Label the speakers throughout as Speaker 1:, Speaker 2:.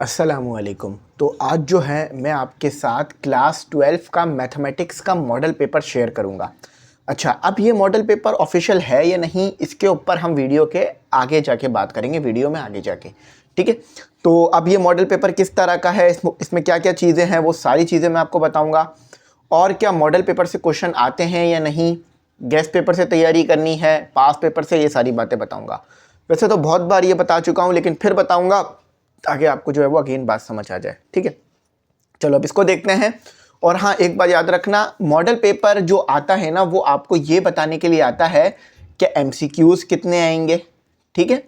Speaker 1: अस्सलामुअलैकुम। तो आज जो है मैं आपके साथ क्लास 12 का मैथमेटिक्स का मॉडल पेपर शेयर करूंगा। अच्छा, अब ये मॉडल पेपर ऑफिशियल है या नहीं, इसके ऊपर हम वीडियो के आगे जाके बात करेंगे, वीडियो में आगे जाके। ठीक है, तो अब ये मॉडल पेपर किस तरह का है, इसमें क्या क्या चीज़ें हैं, वो सारी चीज़ें मैं आपको बताऊँगा। और क्या मॉडल पेपर से क्वेश्चन आते हैं या नहीं, गेस्ट पेपर से तैयारी करनी है, पास पेपर से, ये सारी बातें बताऊँगा। वैसे तो बहुत बार ये बता चुका हूँ, लेकिन फिर बताऊँगा ताकि आपको जो है वो अगेन बात समझ आ जाए। ठीक है, चलो अब इसको देखते हैं। और हाँ, एक बात याद रखना, मॉडल पेपर जो आता है ना, वो आपको ये बताने के लिए आता है कि एमसीक्यूज कितने आएंगे, ठीक है,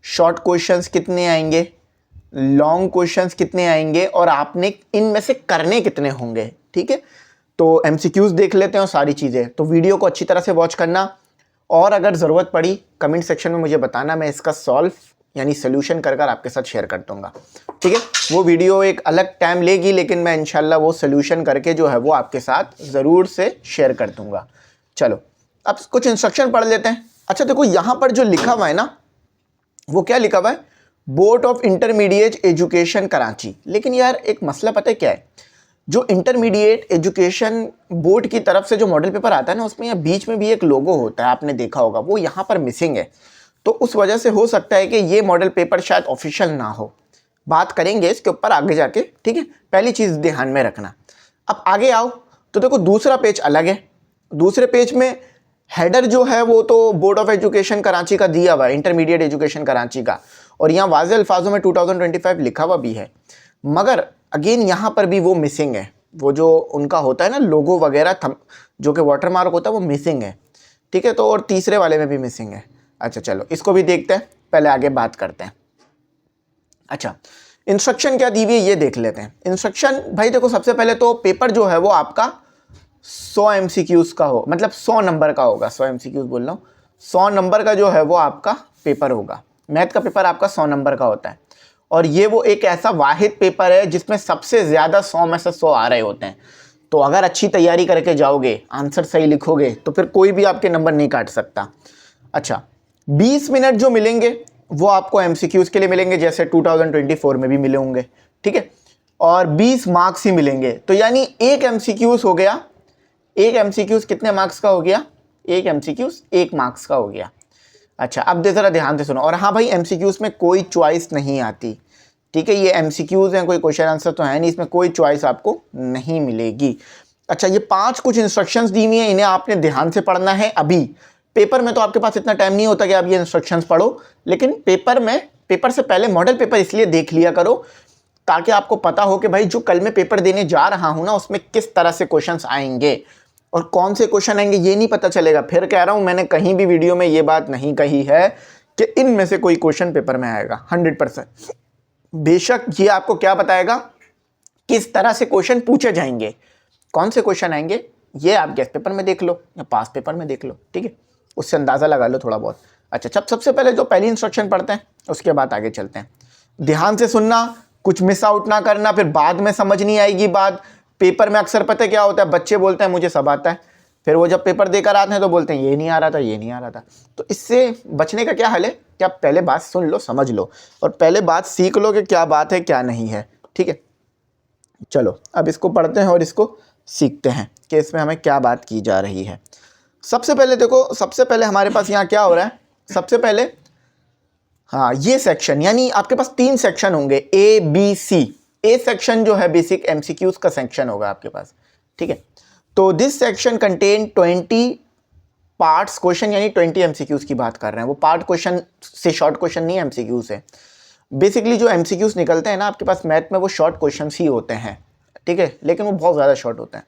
Speaker 1: शॉर्ट क्वेश्चंस कितने आएंगे, लॉन्ग क्वेश्चंस कितने आएंगे, और आपने इनमें से करने कितने होंगे। ठीक है, तो एमसीक्यूज देख लेते हैं और सारी चीज़ें। तो वीडियो को अच्छी तरह से वॉच करना, और अगर ज़रूरत पड़ी कमेंट सेक्शन में मुझे बताना, मैं इसका सॉल्व यानी सोल्यूशन कर आपके साथ शेयर कर दूंगा। ठीक है, वो वीडियो एक अलग टाइम लेगी, लेकिन मैं इंशाल्लाह वो सोल्यूशन करके जो है वो आपके साथ ज़रूर से शेयर कर दूंगा। चलो अब कुछ इंस्ट्रक्शन पढ़ लेते हैं। अच्छा देखो, यहाँ पर जो लिखा हुआ है ना, वो क्या लिखा हुआ है, board of intermediate education Karachi. लेकिन यार एक मसला पता है क्या है, जो इंटरमीडिएट एजुकेशन बोर्ड की तरफ से जो मॉडल पेपर आता है ना, उसमें यहाँ बीच में भी एक लोगो होता है, आपने देखा होगा, वो यहाँ पर मिसिंग है। तो उस वजह से हो सकता है कि ये मॉडल पेपर शायद ऑफिशियल ना हो। बात करेंगे इसके ऊपर आगे जाके। ठीक है, पहली चीज़ ध्यान में रखना। अब आगे आओ तो देखो, दूसरा पेज अलग है। दूसरे पेज में हेडर जो है वो तो बोर्ड ऑफ एजुकेशन कराची का दिया हुआ है, इंटरमीडिएट एजुकेशन कराची का, और यहाँ वाज़े अल्फाजों में 2025 लिखा हुआ भी है। मगर अगेन यहाँ पर भी वो मिसिंग है, वो जो उनका होता है ना लोगो वगैरह, जो कि वाटरमार्क होता है, वो मिसिंग है। ठीक है, तो और तीसरे वाले में भी मिसिंग है। अच्छा चलो इसको भी देखते हैं, पहले आगे बात करते हैं। अच्छा, इंस्ट्रक्शन क्या दी हुई है ये देख लेते हैं। इंस्ट्रक्शन भाई देखो, सबसे पहले तो पेपर जो है वो आपका 100 एमसीक्यूज का हो, मतलब 100 नंबर का होगा। 100 एमसीक्यूज बोल रहा हूँ, 100 नंबर का जो है वो आपका पेपर होगा। मैथ का पेपर आपका 100 नंबर का होता है, और ये वो एक ऐसा वाहिद पेपर है जिसमें सबसे ज़्यादा 100 में से 100 आ रहे होते हैं। तो अगर अच्छी तैयारी करके जाओगे, आंसर सही लिखोगे, तो फिर कोई भी आपके नंबर नहीं काट सकता। अच्छा, 20 मिनट जो मिलेंगे वो आपको एमसीक्यूज के लिए मिलेंगे, जैसे 2024 में भी मिले होंगे। ठीक है, और 20 मार्क्स ही मिलेंगे। तो यानी एक एमसीक्यूज हो गया, एक एमसीक्यूज कितने मार्क्स का हो गया, एक एमसीक्यूज 1 मार्क्स का हो गया। अच्छा, अब जरा ध्यान से सुनो। और हाँ भाई, एमसीक्यूज में कोई चॉइस नहीं आती। ठीक है, ये एमसीक्यूज हैं, कोई क्वेश्चन आंसर तो है नहीं, इसमें कोई चॉइस आपको नहीं मिलेगी। अच्छा, ये 5 कुछ इंस्ट्रक्शंस दी हुई हैं, इन्हें आपने ध्यान से पढ़ना है। अभी पेपर में तो आपके पास इतना टाइम नहीं होता कि आप ये इंस्ट्रक्शंस पढ़ो, लेकिन पेपर से पहले मॉडल पेपर इसलिए देख लिया करो ताकि आपको पता हो कि भाई जो कल मैं पेपर देने जा रहा हूं ना, उसमें किस तरह से क्वेश्चंस आएंगे और कौन से क्वेश्चन आएंगे ये नहीं पता चलेगा। फिर कह रहा हूं, मैंने कहीं भी वीडियो में ये बात नहीं कही है कि इनमें से कोई क्वेश्चन पेपर में आएगा 100%। बेशक ये आपको क्या बताएगा, किस तरह से क्वेश्चन पूछे जाएंगे, कौन से क्वेश्चन आएंगे, ये आप गेस्ट पेपर में देख लो या पास पेपर में देख लो। ठीक है, उससे अंदाज़ा लगा लो थोड़ा बहुत। अच्छा, सबसे पहले जो पहली इंस्ट्रक्शन पढ़ते हैं, उसके बाद आगे चलते हैं। ध्यान से सुनना, कुछ मिस आउट ना करना, फिर बाद में समझ नहीं आएगी बात। पेपर में अक्सर पता है क्या होता है, बच्चे बोलते हैं मुझे सब आता है, फिर वो जब पेपर देकर आते हैं तो बोलते हैं ये नहीं आ रहा था, ये नहीं आ रहा था। तो इससे बचने का क्या हल है कि आप पहले बात सुन लो, समझ लो, और पहले बात सीख लो कि क्या बात है क्या नहीं है। ठीक है, चलो अब इसको पढ़ते हैं और इसको सीखते हैं कि इसमें हमें क्या बात की जा रही है। सबसे पहले देखो, सबसे पहले हमारे पास यहाँ क्या हो रहा है, सबसे पहले हाँ, ये सेक्शन, यानी आपके पास 3 सेक्शन होंगे, A B C. A section जो है बेसिक एमसीक्यूज का सेक्शन होगा आपके पास। ठीक है, तो this section contain 20 parts question, यानी 20 एमसीक्यूज की बात कर रहे हैं। वो पार्ट क्वेश्चन से शॉर्ट क्वेश्चन नहीं, एमसीक्यूज है। बेसिकली जो एमसीक्यूज निकलते हैं ना आपके पास मैथ में, वो शॉर्ट क्वेश्चन ही होते हैं। ठीक है, लेकिन वो बहुत ज़्यादा शॉर्ट होते हैं।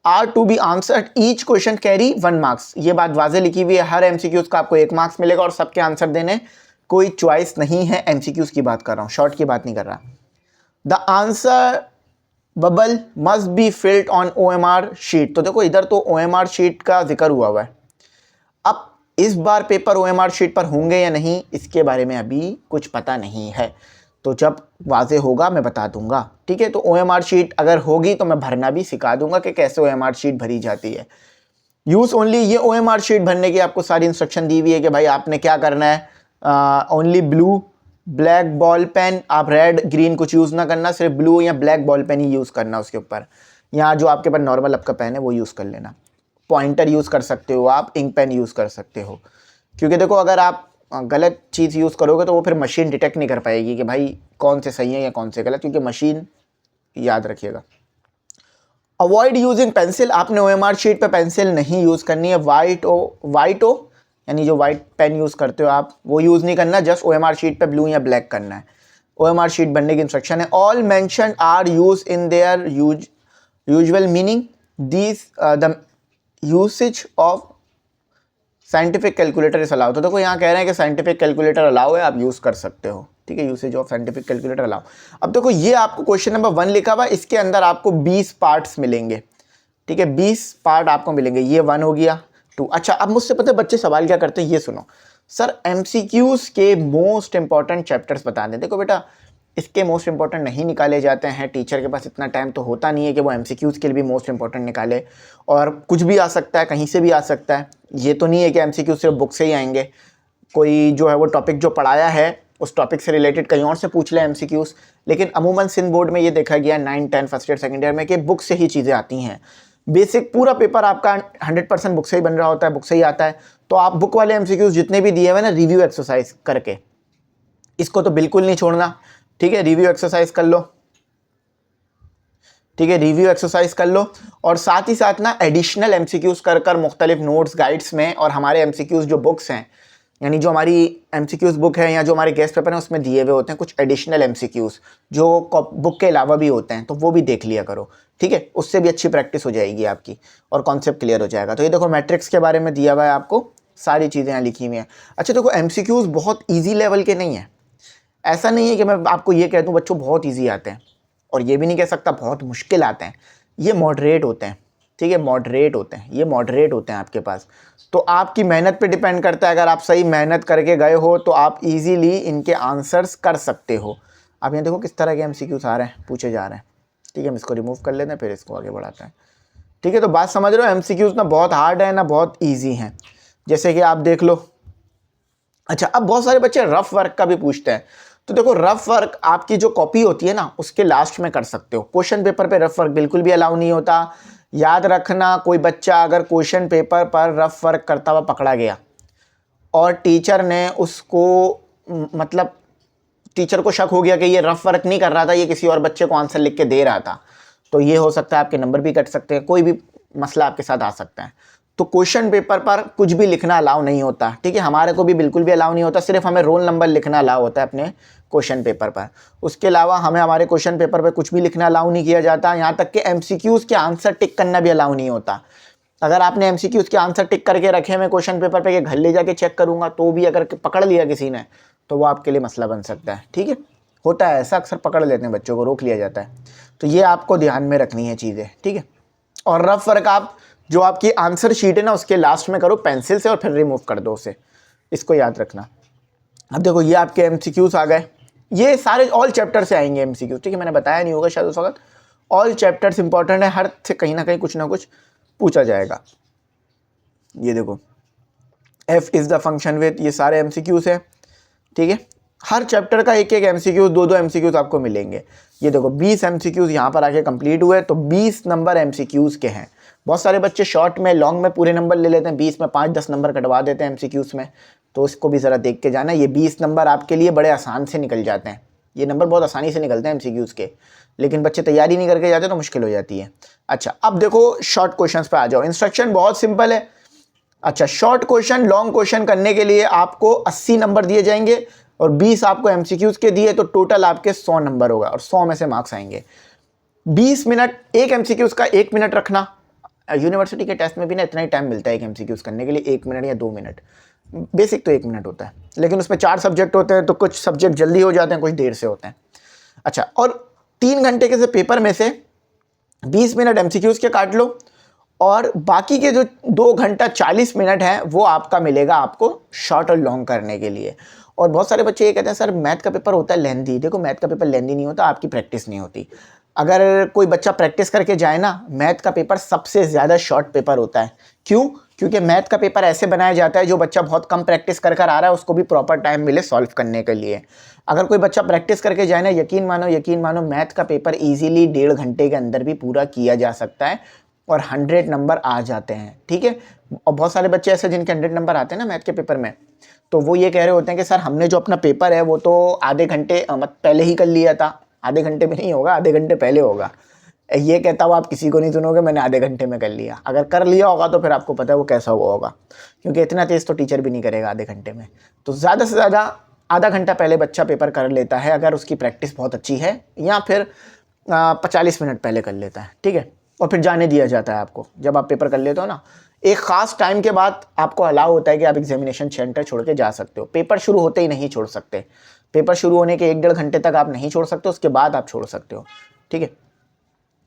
Speaker 1: Are to be answered, each question carry 1 marks. ये बात वाजे लिखी हुई है, हर एमसीक्यूज का आपको 1 मार्क्स मिलेगा और सबके आंसर देने, कोई चॉइस नहीं है। एमसीक्यूज की बात कर रहा हूँ, शॉर्ट की बात नहीं कर रहा। The answer bubble must be filled on OMR sheet. तो देखो इधर तो ओएमआर शीट का जिक्र हुआ है। अब इस बार पेपर ओएमआर शीट पर होंगे या नहीं, इसके बारे में अभी कुछ पता नहीं है, तो जब वाजे होगा मैं बता दूंगा। ठीक है, तो ओएमआर शीट अगर होगी तो मैं भरना भी सिखा दूंगा कि कैसे ओएमआर शीट भरी जाती है। यूज ओनली, ये ओएमआर शीट भरने की आपको सारी इंस्ट्रक्शन दी हुई है कि भाई आपने क्या करना है। Only blue black ball pen, आप रेड ग्रीन कुछ यूज़ ना करना, सिर्फ ब्लू या ब्लैक बॉल पेन ही यूज़ करना उसके ऊपर। यहाँ जो आपके पास नॉर्मल आपका पेन है वो यूज़ कर लेना। पॉइंटर यूज़ कर सकते हो आप, इंक पेन यूज़ कर सकते हो, क्योंकि देखो अगर आप गलत चीज़ यूज़ करोगे तो वो फिर मशीन डिटेक्ट नहीं कर पाएगी कि भाई कौन से सही है या कौन से गलत, क्योंकि मशीन, याद रखिएगा। अवॉइड यूजिंग पेंसिल, आपने OMR शीट पे पेंसिल नहीं यूज़ करनी है। वाइट ओ यानी जो वाइट पेन यूज़ करते हो आप वो यूज़ नहीं करना, जस्ट OMR शीट पे ब्लू या ब्लैक करना है। OMR शीट बनने की इंस्ट्रक्शन है। All mention are use in their usual meaning, this the usage of scientific calculator is allow. तो देखो यहाँ कह रहे हैं कि साइंटिफिक कैलकुलेटर अलाउ है, आप यूज़ कर सकते हो, ठीक है, usage of scientific calculator allow. अब देखो ये आपको क्वेश्चन नंबर 1 लिखा हुआ, इसके अंदर आपको 20 पार्ट्स मिलेंगे, ठीक है, 20 पार्ट आपको मिलेंगे। ये 1 हो गया, 2। अच्छा, अब मुझसे पता है बच्चे सवाल क्या करते हैं, ये सुनो सर, MCQs के मोस्ट इंपॉर्टेंट चैप्टर्स बता दें। देखो बेटा, इसके मोस्ट इंपॉर्टेंट नहीं निकाले जाते हैं, टीचर के पास इतना टाइम तो होता नहीं है कि वो MCQs के लिए भी मोस्ट इंपॉर्टेंट निकाले, और कुछ भी आ सकता है, कहीं से भी आ सकता है। ये तो नहीं है कि MCQs सिर्फ बुक से ही आएंगे, कोई जो है वो टॉपिक जो पढ़ाया है उस टॉपिक से रिलेटेड कहीं और से पूछ ले MCQs। लेकिन अमूमन सिंध बोर्ड में ये देखा गया 9, 10 फर्स्ट ईयर सेकेंड ईयर में कि बुक से ही चीज़ें आती हैं। बेसिक पूरा पेपर आपका 100% बुक से ही बन रहा होता है, बुक से ही आता है। तो आप बुक वाले MCQs जितने भी दिए हुए ना, रिव्यू एक्सरसाइज करके, इसको तो बिल्कुल नहीं छोड़ना, ठीक है, रिव्यू एक्सरसाइज कर लो, ठीक है, रिव्यू एक्सरसाइज कर लो। और साथ ही साथ ना एडिशनल MCQs कर कर मुख्तलिफ नोट्स गाइड्स में, और हमारे MCQs जो बुक्स हैं, यानी जो हमारी MCQs बुक है या जो हमारे गेस्ट पेपर हैं उसमें दिए हुए होते हैं कुछ एडिशनल MCQs जो बुक के अलावा भी होते हैं, तो वो भी देख लिया करो, ठीक है, उससे भी अच्छी प्रैक्टिस हो जाएगी आपकी और कॉन्सेप्ट क्लियर हो जाएगा। तो ये देखो मैट्रिक्स के बारे में दिया हुआ है आपको, सारी चीज़ें यहाँ लिखी हुई हैं। अच्छा देखो, MCQs बहुत ईजी लेवल के नहीं है, ऐसा नहीं है कि मैं आपको ये कह दूँ बच्चों बहुत ईजी आते हैं, और ये भी नहीं कह सकता बहुत मुश्किल आते हैं। ये मॉडरेट होते हैं, ठीक है, मॉडरेट होते हैं, ये मॉडरेट होते हैं आपके पास। तो आपकी मेहनत पे डिपेंड करता है, अगर आप सही मेहनत करके गए हो तो आप इजीली इनके आंसर्स कर सकते हो। आप यहाँ देखो किस तरह के MCQs आ रहे हैं, पूछे जा रहे हैं, ठीक है, हम इसको रिमूव कर लेते हैं फिर इसको आगे बढ़ाते हैं, ठीक है। तो बात समझ रहे हो, MCQs ना बहुत हार्ड है ना बहुत ईजी हैं, जैसे कि आप देख लो। अच्छा, अब बहुत सारे बच्चे रफ वर्क का भी पूछते हैं, तो देखो रफ वर्क आपकी जो कॉपी होती है ना उसके लास्ट में कर सकते हो। क्वेश्चन पेपर पे रफ वर्क बिल्कुल भी अलाउ नहीं होता। याद रखना, कोई बच्चा अगर क्वेश्चन पेपर पर रफ वर्क करता हुआ पकड़ा गया और टीचर ने उसको मतलब टीचर को शक हो गया कि ये रफ वर्क नहीं कर रहा था, ये किसी और बच्चे को आंसर लिख के दे रहा था, तो ये हो सकता है आपके नंबर भी कट सकते हैं, कोई भी मसला आपके साथ आ सकता है। तो क्वेश्चन पेपर पर कुछ भी लिखना अलाउ नहीं होता, ठीक है, हमारे को भी बिल्कुल भी अलाउ नहीं होता, सिर्फ हमें रोल नंबर लिखना अलाउ होता है अपने क्वेश्चन पेपर पर। उसके अलावा हमें हमारे क्वेश्चन पेपर पर कुछ भी लिखना अलाउ नहीं किया जाता, यहाँ तक कि MCQs के आंसर टिक करना भी अलाउ नहीं होता। अगर आपने MCQs के आंसर टिक करके रखे हैं क्वेश्चन पेपर पे कि घर ले जाके चेक करूंगा, तो भी अगर पकड़ लिया किसी ने तो वो आपके लिए मसला बन सकता है, ठीक है, होता है ऐसा, अक्सर पकड़ लेते हैं बच्चों को, रोक लिया जाता है। तो ये आपको ध्यान में रखनी है चीज़ें, ठीक है। और रफ वर्क आप जो आपकी आंसर शीट है ना उसके लास्ट में करो पेंसिल से और फिर रिमूव कर दो उसे, इसको याद रखना। अब देखो ये आपके MCQs आ गए, ये सारे ऑल चैप्टर से आएंगे MCQs, ठीक है, मैंने बताया नहीं होगा शायद उस वक्त, ऑल चैप्टर्स इंपॉर्टेंट है, हर से कहीं ना कहीं कुछ ना कुछ पूछा जाएगा। ये देखो f is the function with, ये सारे MCQs है, ठीक है, हर चैप्टर का एक एक MCQs, दो MCQs आपको मिलेंगे। ये देखो 20 MCQs यहाँ पर आके कंप्लीट हुए, तो 20 नंबर MCQs के हैं। बहुत सारे बच्चे शॉर्ट में लॉन्ग में पूरे नंबर ले लेते हैं, 20 में 5-10 नंबर कटवा देते हैं MCQs में, तो इसको भी ज़रा देख के जाना। ये 20 नंबर आपके लिए बड़े आसान से निकल जाते हैं, ये नंबर बहुत आसानी से निकलते हैं MCQs के, लेकिन बच्चे तैयारी नहीं करके जाते तो मुश्किल हो जाती है। अच्छा, अब देखो शॉर्ट क्वेश्चन पे आ जाओ, इंस्ट्रक्शन बहुत सिंपल है। अच्छा, शॉर्ट क्वेश्चन लॉन्ग क्वेश्चन करने के लिए आपको 80 नंबर दिए जाएंगे और 20 आपको MCQs के दिए, तो टोटल आपके 100 नंबर होगा और 100 में से मार्क्स आएंगे। 20 मिनट एक MCQs का, 1 मिनट रखना। यूनिवर्सिटी के टेस्ट में भी ना इतना ही टाइम मिलता है एक MCQs करने के लिए, 1 मिनट या 2 मिनट, बेसिक तो 1 मिनट होता है, लेकिन उसमें 4 सब्जेक्ट होते हैं तो कुछ सब्जेक्ट जल्दी हो जाते हैं, कुछ देर से होते हैं। अच्छा, और 3 घंटे के से पेपर में से 20 मिनट MCQs के काट लो और बाकी के जो 2 घंटा 40 मिनट हैं वो आपका मिलेगा आपको शॉर्ट और लॉन्ग करने के लिए। और बहुत सारे बच्चे ये कहते हैं सर मैथ का पेपर होता है लेंदी। देखो मैथ का पेपर लेंदी नहीं होता, आपकी प्रैक्टिस नहीं होती। अगर कोई बच्चा प्रैक्टिस करके जाए ना, मैथ का पेपर सबसे ज़्यादा शॉर्ट पेपर होता है। क्यों? क्योंकि मैथ का पेपर ऐसे बनाया जाता है जो बच्चा बहुत कम प्रैक्टिस कर आ रहा है उसको भी प्रॉपर टाइम मिले सॉल्व करने के लिए। अगर कोई बच्चा प्रैक्टिस करके जाए ना, यकीन मानो मैथ का पेपर ईजिली 1.5 घंटे के अंदर भी पूरा किया जा सकता है और 100 नंबर आ जाते हैं। ठीक है, और बहुत सारे बच्चे ऐसे जिनके 100 नंबर आते हैं ना मैथ के पेपर में, तो वो ये कह रहे होते हैं कि सर हमने जो अपना पेपर है वो तो आधे घंटे पहले ही कर लिया था। आधे घंटे में नहीं होगा, आधे घंटे पहले होगा। ये कहता हुआ आप किसी को नहीं सुनोगे मैंने आधे घंटे में कर लिया। अगर कर लिया होगा तो फिर आपको पता है वो कैसा हुआ होगा, क्योंकि इतना तेज़ तो टीचर भी नहीं करेगा आधे घंटे में। तो ज़्यादा से ज़्यादा आधा घंटा पहले बच्चा पेपर कर लेता है अगर उसकी प्रैक्टिस बहुत अच्छी है, या फिर 45 मिनट पहले कर लेता है। ठीक है, और फिर जाने दिया जाता है आपको। जब आप पेपर कर लेते हो ना, एक ख़ास टाइम के बाद आपको अलाउ होता है कि आप एग्जामिनेशन सेंटर छोड़ के जा सकते हो। पेपर शुरू होते ही नहीं छोड़ सकते, पेपर शुरू होने के 1-1.5 घंटे तक आप नहीं छोड़ सकते, उसके बाद आप छोड़ सकते हो। ठीक है,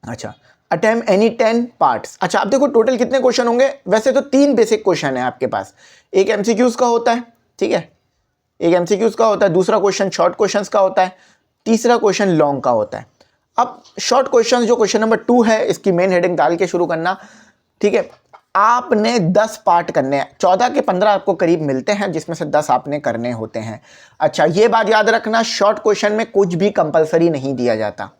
Speaker 1: अच्छा, अटेम्प्ट एनी 10 पार्ट्स। अच्छा, आप देखो टोटल कितने क्वेश्चन होंगे। वैसे तो 3 बेसिक क्वेश्चन है आपके पास। एक एमसीक्यूज का होता है, ठीक है, एक एमसीक्यूज का होता है, दूसरा क्वेश्चन शॉर्ट क्वेश्चंस का होता है, तीसरा क्वेश्चन लॉन्ग का होता है। अब शॉर्ट क्वेश्चन जो क्वेश्चन नंबर 2 है, इसकी मेन हेडिंग डाल के शुरू करना। ठीक है, आपने 10 पार्ट करने हैं, 14 के 15 आपको करीब मिलते हैं, जिसमें से 10 आपने करने होते हैं। अच्छा, ये बात याद रखना, शॉर्ट क्वेश्चन में कुछ भी कंपलसरी नहीं दिया जाता।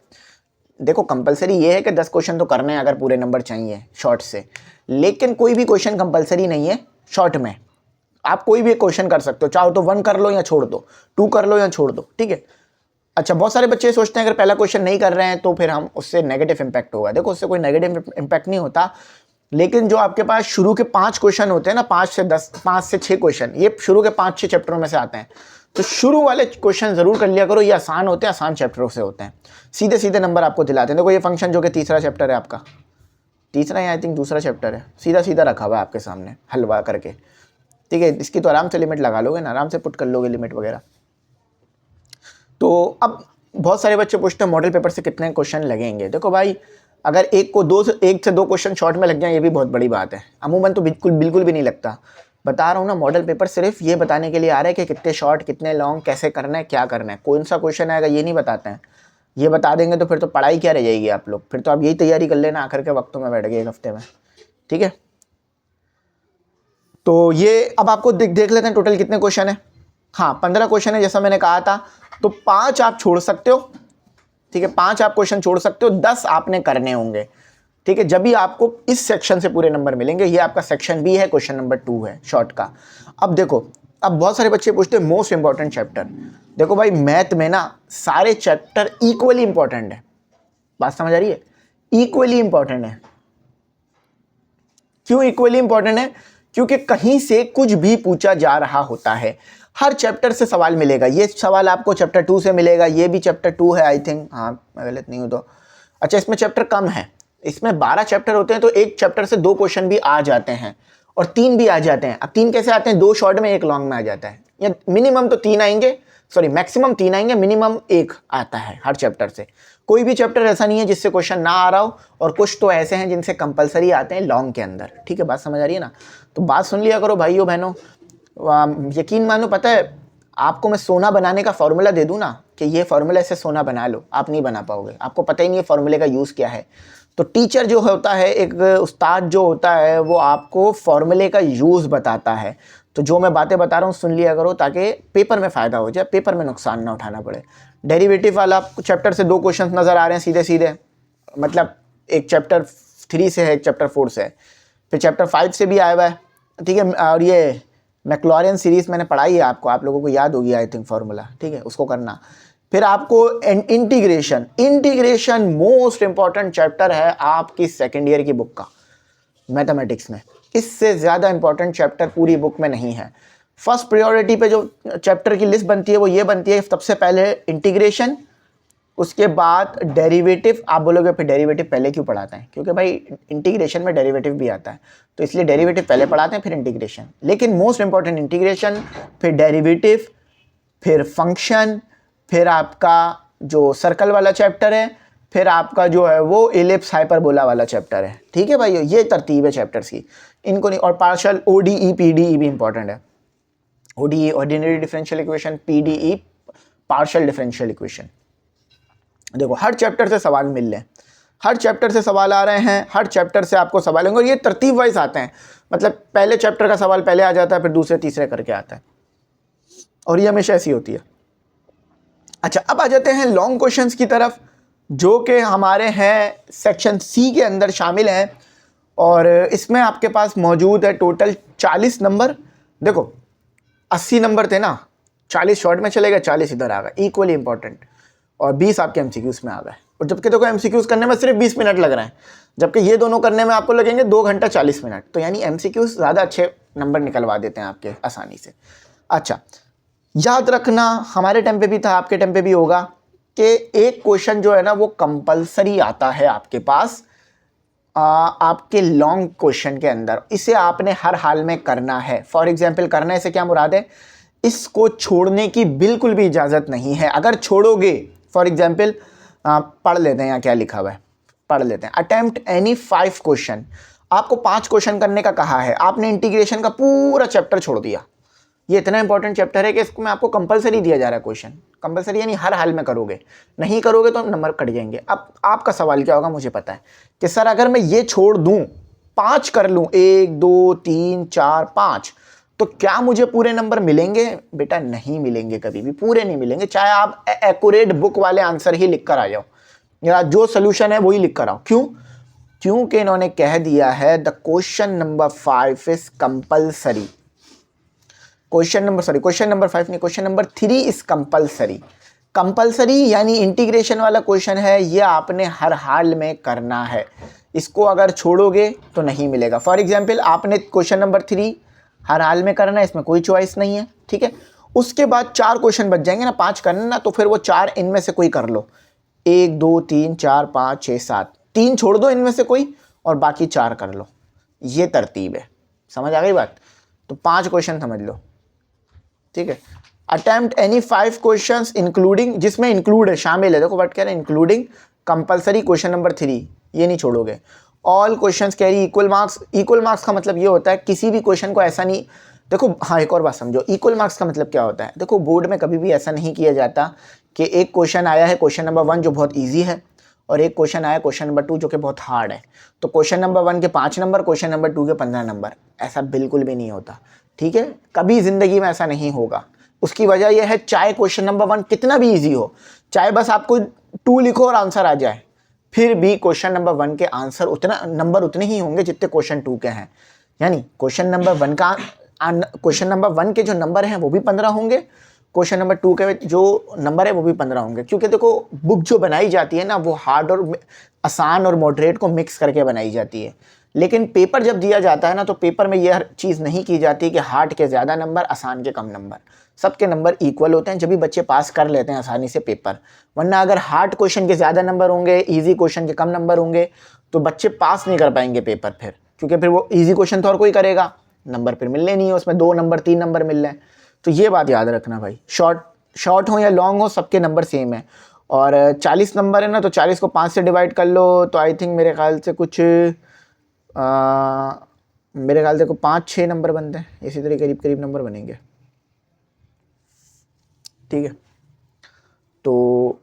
Speaker 1: देखो कंपलसरी ये है कि 10 क्वेश्चन तो करने हैं अगर पूरे नंबर चाहिए शॉर्ट से, लेकिन कोई भी क्वेश्चन कंपलसरी नहीं है शॉर्ट में। आप कोई भी क्वेश्चन कर सकते हो, चाहो तो 1 कर लो या छोड़ दो, 2 कर लो या छोड़ दो। ठीक है, अच्छा, बहुत सारे बच्चे सोचते हैं अगर पहला क्वेश्चन नहीं कर रहे हैं तो फिर हम उससे नेगेटिव इंपैक्ट होगा। देखो उससे कोई नेगेटिव इंपैक्ट नहीं होता, लेकिन जो आपके पास शुरू के 5 क्वेश्चन होते हैं ना, 5 से 6 क्वेश्चन, ये शुरू के 5-6 चैप्टरों में से आते हैं। तो शुरू वाले क्वेश्चन जरूर कर लिया करो, ये आसान होते हैं, आसान चैप्टरों से होते हैं, सीधे सीधे नंबर आपको दिलाते हैं। देखो ये फंक्शन जो कि तीसरा चैप्टर है आपका, तीसरा या आई थिंक दूसरा चैप्टर है, सीधा सीधा रखा हुआ है आपके सामने हलवा करके। ठीक है, इसकी तो आराम से लिमिट लगा लोगे ना, आराम से पुट कर लोगे लिमिट वगैरह। तो अब बहुत सारे बच्चे पूछते हैं मॉडल पेपर से कितने क्वेश्चन लगेंगे। देखो भाई, अगर एक से दो क्वेश्चन शॉर्ट में लग जाए ये भी बहुत बड़ी बात है, अमूमन तो बिल्कुल भी नहीं लगता। बता रहा हूँ ना, मॉडल पेपर सिर्फ ये बताने के लिए आ रहा है कि कितने शॉर्ट कितने लॉन्ग, कैसे करना है, क्या करना है, कौन सा क्वेश्चन आएगा ये नहीं बताते हैं। ये बता देंगे तो फिर तो पढ़ाई क्या रह जाएगी आप लोग, फिर तो आप यही तैयारी कर लेना आखिर के वक्तों में बैठ गए 1 हफ्ते में। ठीक है, तो ये अब आपको देख लेते हैं टोटल कितने क्वेश्चन है। हाँ, 15 क्वेश्चन है जैसा मैंने कहा था, तो 5 आप छोड़ सकते हो। ठीक है, 5 आप क्वेश्चन छोड़ सकते हो, 10 आपने करने होंगे। ठीक है, जब भी आपको इस सेक्शन से पूरे नंबर मिलेंगे। ये आपका सेक्शन बी है, क्वेश्चन नंबर 2 है शॉर्ट का। अब देखो, अब बहुत सारे बच्चे पूछते हैं मोस्ट इंपॉर्टेंट चैप्टर। देखो भाई, मैथ में ना सारे चैप्टर इक्वली इंपॉर्टेंट है। बात समझ आ रही है? इक्वली इंपॉर्टेंट है। क्यों इक्वली इंपॉर्टेंट है? क्योंकि कहीं से कुछ भी पूछा जा रहा होता है, हर चैप्टर से सवाल मिलेगा। ये सवाल आपको चैप्टर 2 से मिलेगा, ये भी चैप्टर 2 है आई थिंक, हाँ मैं गलत नहीं हूँ तो। अच्छा, इसमें चैप्टर कम है, इसमें 12 चैप्टर होते हैं, तो एक चैप्टर से 2 क्वेश्चन भी आ जाते हैं और 3 भी आ जाते हैं। अब 3 कैसे आते हैं? 2 शॉर्ट में 1 लॉन्ग में आ जाता है, या मिनिमम तो 3 आएंगे, सॉरी मैक्सिमम 3 आएंगे, मिनिमम 1 आता है हर चैप्टर से। कोई भी चैप्टर ऐसा नहीं है जिससे क्वेश्चन ना आ रहा हो, और कुछ तो ऐसे हैं जिनसे कंपलसरी आते हैं लॉन्ग के अंदर। ठीक है, बात समझ आ रही है ना? तो बात सुन लिया करो भाइयों बहनों, यकीन मानो, पता है आपको मैं सोना बनाने का फॉर्मूला दे दूं ना कि ये फॉर्मूला से सोना बना लो, आप नहीं बना पाओगे, आपको पता ही नहीं है फॉर्मूले का यूज़ क्या है। तो टीचर जो होता है, एक उस्ताद जो होता है, वो आपको फॉर्मूले का यूज़ बताता है। तो जो मैं बातें बता रहा हूँ सुन लिया करो, ताकि पेपर में फ़ायदा हो जाए, पेपर में नुकसान ना उठाना पड़े। डेरिवेटिव वाला चैप्टर से 2 क्वेश्चन नज़र आ रहे हैं सीधे सीधे, मतलब एक चैप्टर 3 से है, एक चैप्टर 4 से है, फिर चैप्टर 5 से भी आया हुआ है। ठीक है, और ये मैक्लॉरिन सीरीज़ मैंने पढ़ाई है आपको, आप लोगों को याद होगी आई थिंक फॉर्मूला। ठीक है, उसको करना। फिर आपको इंटीग्रेशन मोस्ट इंपॉर्टेंट चैप्टर है आपकी सेकेंड ईयर की बुक का मैथमेटिक्स में। इससे ज़्यादा इंपॉर्टेंट चैप्टर पूरी बुक में नहीं है। फर्स्ट प्रायोरिटी पे जो चैप्टर की लिस्ट बनती है वो ये बनती है, सबसे पहले इंटीग्रेशन, उसके बाद डेरिवेटिव। आप बोलोगे फिर डेरिवेटिव पहले क्यों पढ़ाते हैं? क्योंकि भाई इंटीग्रेशन में डेरिवेटिव भी आता है, तो इसलिए डेरिवेटिव पहले पढ़ाते हैं फिर इंटीग्रेशन। लेकिन मोस्ट इंपॉर्टेंट इंटीग्रेशन, फिर डेरिवेटिव, फिर फंक्शन, फिर आपका जो सर्कल वाला चैप्टर है, फिर आपका जो है वो एलिप्स हाइपरबोला वाला चैप्टर है। ठीक है भाई, ये तरतीब है चैप्टर्स की, इनको नहीं। और पार्शियल ODE PDE भी इंपॉर्टेंट है। ODE ordinary differential equation, PDE partial differential equation. देखो हर चैप्टर से सवाल मिल रहे हैं, हर चैप्टर से सवाल आ रहे हैं, हर चैप्टर से आपको सवाल होंगे और ये तरतीब वाइज आते हैं। मतलब पहले चैप्टर का सवाल पहले आ जाता है, फिर दूसरे तीसरे करके आता है, और ये हमेशा ऐसी होती है। अच्छा, अब आ जाते हैं लॉन्ग क्वेश्चंस की तरफ, जो कि हमारे हैं सेक्शन सी के अंदर शामिल हैं, और इसमें आपके पास मौजूद है टोटल 40 नंबर। देखो 80 नंबर थे ना, 40 शॉर्ट में चले गए, 40 इधर आ गए, इक्वली इंपॉर्टेंट, और 20 आपके एमसीक्यूज में आ गए। और जबकि देखो एमसीक्यूज करने में सिर्फ 20 मिनट लग रहे हैं, जबकि ये दोनों करने में आपको लगेंगे 2 घंटा 40 मिनट। तो यानी एमसीक्यूज ज़्यादा अच्छे नंबर निकलवा देते हैं आपके आसानी से। अच्छा, याद रखना, हमारे टाइम पे भी था, आपके टाइम पे भी होगा, कि एक क्वेश्चन जो है ना वो कंपलसरी आता है आपके पास आपके लॉन्ग क्वेश्चन के अंदर। इसे आपने हर हाल में करना है। फॉर एग्जाम्पल, करने से क्या मुराद है, इसको छोड़ने की बिल्कुल भी इजाज़त नहीं है। अगर छोड़ोगे, फॉर एग्जाम्पल पढ़ लेते हैं यहाँ क्या लिखा हुआ है, पढ़ लेते हैं। अटेम्प्ट एनी 5 क्वेश्चन, आपको 5 क्वेश्चन करने का कहा है, आपने इंटीग्रेशन का पूरा चैप्टर छोड़ दिया। ये इतना इंपॉर्टेंट चैप्टर है कि इसको में आपको कंपलसरी दिया जा रहा है क्वेश्चन, कंपलसरी यानी हर हाल में करोगे, नहीं करोगे तो नंबर कट जाएंगे। अब आपका सवाल क्या होगा, मुझे पता है कि सर अगर मैं ये छोड़ दूं, 5 कर लूं, 1 2 3 4 5, तो क्या मुझे पूरे नंबर मिलेंगे? बेटा नहीं मिलेंगे, कभी भी पूरे नहीं मिलेंगे, चाहे आप एक्यूरेट बुक वाले आंसर ही लिख कर आ जाओ, या जो सोल्यूशन है वही लिख कर आओ। क्यों? क्योंकि इन्होंने कह दिया है the question number 5 is compulsory. Question number 5 नहीं, question number 3 is compulsory. Compulsory यानी इंटीग्रेशन वाला क्वेश्चन है, ये आपने हर हाल में करना है। इसको अगर छोड़ोगे तो नहीं मिलेगा। फॉर एग्जाम्पल, आपने क्वेश्चन नंबर 3 हर हाल में करना है, इसमें कोई चॉइस नहीं है, ठीक है। उसके बाद 4 क्वेश्चन बच जाएंगे ना, 5 करना ना, तो फिर वो 4 इनमें से कोई कर लो, 1 2 3 4 5 6 7, 3 छोड़ दो इनमें से कोई और बाकी 4 कर लो। ये तरतीब है, समझ आ गई बात? तो 5 क्वेश्चन समझ लो, ठीक है। अटेम्प्ट एनी 5 क्वेश्चंस इंक्लूडिंग, जिसमें इंक्लूड है, शामिल है, देखो वर्ड कह रहे हैं इंक्लूडिंग कंपलसरी क्वेश्चन नंबर 3, ये नहीं छोड़ोगे। All questions carry equal marks. Equal marks का मतलब ये होता है किसी भी क्वेश्चन को ऐसा नहीं, देखो हाँ एक और बात समझो, इक्वल मार्क्स का मतलब क्या होता है। देखो बोर्ड में कभी भी ऐसा नहीं किया जाता कि एक क्वेश्चन आया है क्वेश्चन नंबर 1 जो बहुत ईजी है, और एक क्वेश्चन आया क्वेश्चन नंबर 2 जो कि बहुत हार्ड है, तो क्वेश्चन नंबर 1 के 5 नंबर, क्वेश्चन नंबर 2 के 15 नंबर। ऐसा बिल्कुल भी नहीं होता, ठीक है, कभी ज़िंदगी में ऐसा नहीं होगा। उसकी वजह यह है, चाहे क्वेश्चन नंबर 1 कितना भी इजी हो, चाहे बस आपको 2 लिखो और आंसर आ जाए, फिर भी क्वेश्चन नंबर 1 के आंसर उतना नंबर उतने ही होंगे जितने क्वेश्चन 2 के हैं। यानी क्वेश्चन नंबर 1 के जो नंबर हैं वो भी 15 होंगे, क्वेश्चन नंबर 2 के जो नंबर है वो भी 15 होंगे। क्योंकि देखो बुक जो बनाई जाती है ना, वो हार्ड और आसान और मॉडरेट को मिक्स करके बनाई जाती है। लेकिन पेपर जब दिया जाता है ना, तो पेपर में यह चीज़ नहीं की जाती कि हार्ड के ज़्यादा नंबर, आसान के कम नंबर। सबके नंबर इक्वल होते हैं, जब भी बच्चे पास कर लेते हैं आसानी से पेपर। वरना अगर हार्ड क्वेश्चन के ज़्यादा नंबर होंगे, इजी क्वेश्चन के कम नंबर होंगे, तो बच्चे पास नहीं कर पाएंगे पेपर फिर। क्योंकि फिर वो इजी क्वेश्चन तो और कोई करेगा, नंबर फिर मिलने नहीं है, उसमें 2 नंबर 3 नंबर मिल रहे हैं। तो ये बात याद रखना भाई, शॉर्ट हो या लॉन्ग हो, सबके नंबर सेम है। और 40 नंबर है ना, तो 40 को 5 से डिवाइड कर लो, तो आई थिंक मेरे ख्याल से कुछ मेरे ख्याल से को 5-6 नंबर बनते हैं, इसी तरह करीब करीब नंबर बनेंगे, ठीक है। तो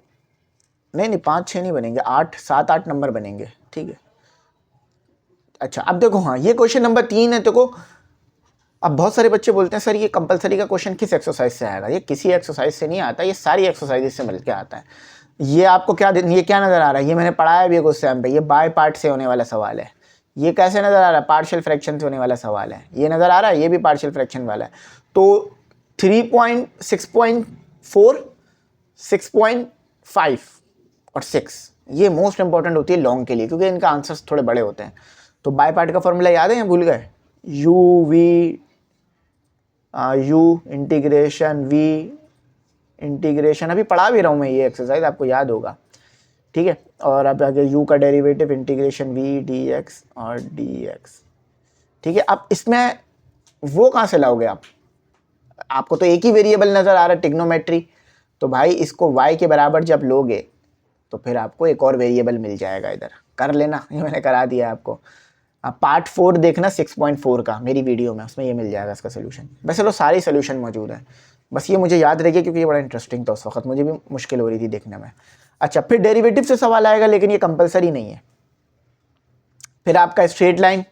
Speaker 1: नहीं 5-6 नहीं बनेंगे, 7-8 नंबर बनेंगे, ठीक है। अच्छा अब देखो, हाँ ये क्वेश्चन नंबर 3 है। देखो अब बहुत सारे बच्चे बोलते हैं सर ये कंपलसरी का क्वेश्चन किस एक्सरसाइज से आएगा? ये किसी एक्सरसाइज से नहीं आता, ये सारी एक्सरसाइज से मिलकर आता है। ये आपको क्या नज़र आ रहा है? ये मैंने पढ़ाया भी है कुछ टाइम पे, ये बाय पार्ट से होने वाला सवाल है। ये कैसे नज़र आ रहा है? पार्शियल फ्रैक्शन से होने वाला सवाल है। ये नज़र आ रहा है, ये भी पार्शियल फ्रैक्शन वाला है। तो 3.6.4, 6.5 और 6 ये मोस्ट इंपॉर्टेंट होती है लॉन्ग के लिए, क्योंकि इनका आंसर्स थोड़े बड़े होते हैं। तो बाय पार्ट का फॉर्मूला याद है या भूल गए? यू इंटीग्रेशन वी इंटीग्रेशन, अभी पढ़ा भी रहा हूँ मैं ये एक्सरसाइज, आपको याद होगा, ठीक है। और अब आगे यू का derivative integration v d x और डी एक्स, ठीक है। अब इसमें वो कहाँ से लाओगे आप? आपको तो एक ही वेरिएबल नज़र आ रहा है, ट्रिग्नोमेट्री। तो भाई इसको y के बराबर जब लोगे तो फिर आपको एक और वेरिएबल मिल जाएगा, इधर कर लेना, ये मैंने करा दिया आपको। अब पार्ट 4 देखना 6.4 का मेरी वीडियो में, उसमें ये मिल जाएगा इसका सोल्यूशन। वैसे तो सारी सोल्यूशन मौजूद है, बस ये मुझे याद रह क्योंकि ये बड़ा इंटरेस्टिंग था उस वक्त, मुझे भी मुश्किल हो रही थी देखने में। अच्छा, फिर डेरिवेटिव से सवाल आएगा, लेकिन ये कंपलसरी नहीं है। फिर आपका स्ट्रेट लाइन,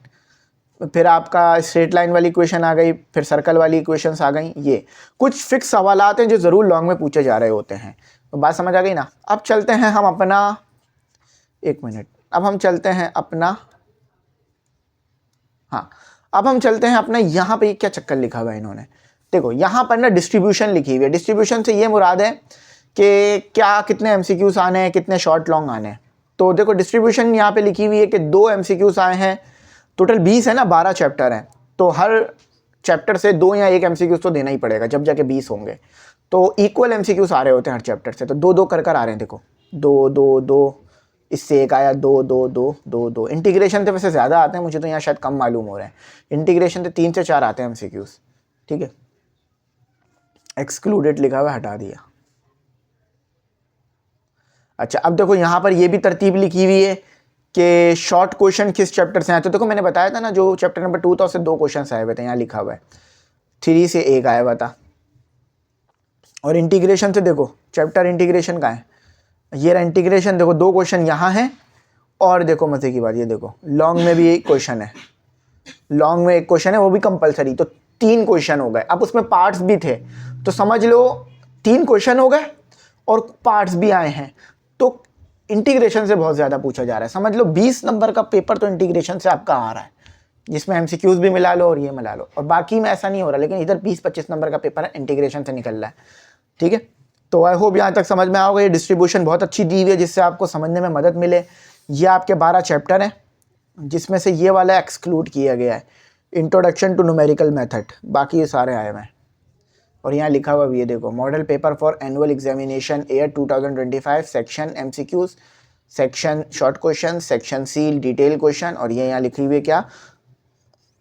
Speaker 1: फिर आपका स्ट्रेट लाइन वाली इक्वेशन आ गई, फिर सर्कल वाली इक्वेशंस आ गई। ये कुछ फिक्स सवालात हैं जो ज़रूर लॉन्ग में पूछे जा रहे होते हैं। तो बात समझ आ गई ना। अब चलते हैं हम अपना, एक मिनट, अब हम चलते हैं अपना, हाँ, अब हम चलते हैं अपना, यहाँ पे क्या चक्कर लिखा हुआ है इन्होंने, देखो यहाँ पर ना डिस्ट्रीब्यूशन लिखी हुई है। डिस्ट्रीब्यूशन से ये मुराद है कि क्या कितने एमसीक्यूज आने हैं, कितने शॉर्ट लॉन्ग आने हैं। तो देखो डिस्ट्रीब्यूशन यहाँ पे लिखी हुई है कि 2 एमसीक्यूज आए हैं, टोटल 20 है ना, 12 चैप्टर हैं, तो हर चैप्टर से 2 या 1 एमसीक्यूज तो देना ही पड़ेगा, जब जाके 20 होंगे। तो इक्वल एमसीक्यूज आ रहे होते हैं हर चैप्टर से, तो 2-2 कर आ रहे हैं। देखो 2-2-2, इससे एक आया 2-2-2-2-2। इंटीग्रेशन से वैसे ज़्यादा आते हैं, मुझे तो यहाँ शायद कम मालूम हो रहे हैं। इंटीग्रेशन से 3 से 4 आते हैं एमसीक्यूज, ठीक है। एक्सक्लूडेड लिखा हुआ, हटा दिया। अच्छा, अब देखो यहाँ पर ये भी तरतीब लिखी हुई है कि शॉर्ट क्वेश्चन किस चैप्टर से आए। तो देखो मैंने बताया था ना, जो चैप्टर नंबर 2 था उससे 2 क्वेश्चन आए हुए थे, यहाँ लिखा हुआ है। 3 से 1 आया हुआ था। और इंटीग्रेशन से देखो, चैप्टर इंटीग्रेशन का है, ये रहा इंटीग्रेशन। देखो 2 क्वेश्चन यहाँ हैं, और देखो मजे की बात, ये देखो लॉन्ग में भी एक क्वेश्चन है, लॉन्ग में एक क्वेश्चन है, वो भी कंपलसरी। तो 3 क्वेश्चन हो गए। अब उसमें पार्ट्स भी थे, तो समझ लो 3 क्वेश्चन हो गए और पार्ट्स भी आए हैं। तो इंटीग्रेशन से बहुत ज़्यादा पूछा जा रहा है। समझ लो 20 नंबर का पेपर तो इंटीग्रेशन से आपका आ रहा है, जिसमें एमसीक्यूज भी मिला लो और ये मिला लो। और बाकी में ऐसा नहीं हो रहा, लेकिन इधर 20-25 नंबर का पेपर है, इंटीग्रेशन से निकल रहा है, ठीक है। तो आई होप यहाँ तक समझ में आओगे। ये डिस्ट्रीब्यूशन बहुत अच्छी दी हुई है, जिससे आपको समझने में मदद मिले। ये आपके 12 चैप्टर हैं, जिसमें से ये वाला एक्सक्लूड किया गया है, इंट्रोडक्शन टू न्यूमेरिकल मेथड, बाकी ये सारे आए हुए हैं। और यहाँ लिखा हुआ भी है, देखो model paper for annual examination year 2025, section MCQs, section short question, section C detail question. और ये यहाँ लिखी हुई है क्या,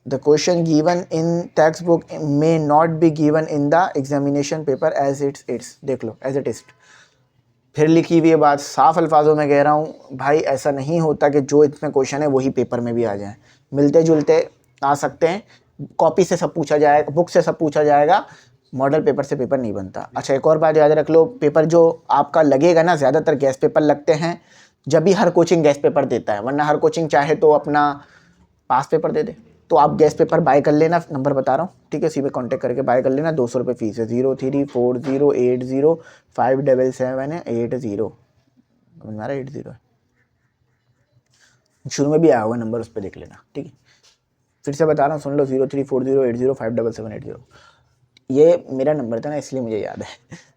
Speaker 1: the question given in textbook may not be given in the examination paper as it's देख लो, as it is. फिर लिखी हुई है बात, साफ अल्फाजों में कह रहा हूँ भाई, ऐसा नहीं होता कि जो इसमें क्वेश्चन है वही पेपर में भी आ जाए, मिलते जुलते आ सकते हैं। कॉपी से सब पूछा जाएगा, बुक से सब पूछा जाएगा, मॉडल पेपर से पेपर नहीं बनता। अच्छा, एक और बात याद रख लो, पेपर जो आपका लगेगा ना, ज़्यादातर गैस पेपर लगते हैं जब भी हर कोचिंग गैस पेपर देता है, वरना हर कोचिंग चाहे तो अपना पास पेपर दे दे। तो आप गैस पेपर बाय कर लेना, नंबर बता रहा हूँ, ठीक है, इसी पे कांटेक्ट करके बाय कर लेना। 200 रुपये फीस है। 0340805777 हमारा 80 है, शुरू में भी आया होगा नंबर, उस पर देख लेना, ठीक है। फिर से बता रहा हूँ, सुन लो, 0340805777। ये मेरा नंबर था ना, इसलिए मुझे याद है,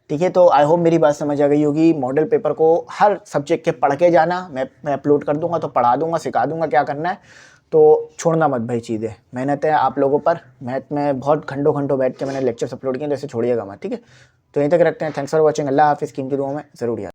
Speaker 1: ठीक है। तो आई होप मेरी बात समझ आ गई होगी। मॉडल पेपर को हर सब्जेक्ट के पढ़ के जाना, मैं अपलोड कर दूंगा तो पढ़ा दूंगा, सिखा दूंगा क्या करना है। तो छोड़ना मत भाई चीज़ें, मेहनत है आप लोगों पर। मैथ में बहुत घंटों घंटों बैठ के मैंने लेक्चर्स अपलोड किए, तो इसे छोड़िएगा मत, ठीक है। तो यहीं तक रखते हैं। Thanks for watching. अल्लाह हाफिज़। कीमती दुआओं में ज़रूर याद।